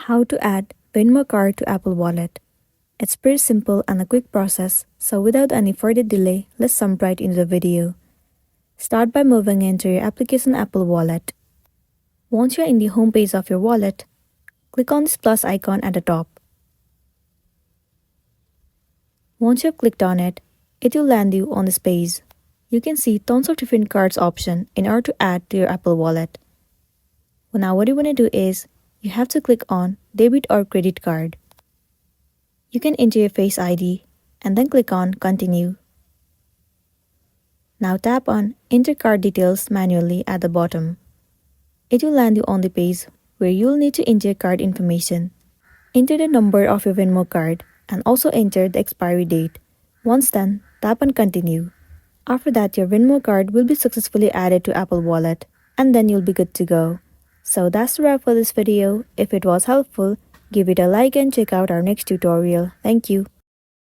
How to add Venmo Card to Apple Wallet. It's pretty simple and a quick process, so without any further delay, let's jump right into the video. Start by moving into your application Apple Wallet. Once you're in the home page of your wallet, click on this plus icon at the top. Once you've clicked on it, it will land you on this page. You can see tons of different cards options in order to add to your Apple Wallet. Well, now what you want to do is, you have to click on debit or credit card. You can enter your Face ID and then click on continue. Now tap on enter card details manually at the bottom. It will land you on the page where you will need to enter card information. Enter the number of your Venmo card and also enter the expiry date. Once done, tap on continue. After that, your Venmo card will be successfully added to Apple Wallet and then you'll be good to go. So that's the wrap for this video. If it was helpful, give it a like and check out our next tutorial. Thank you.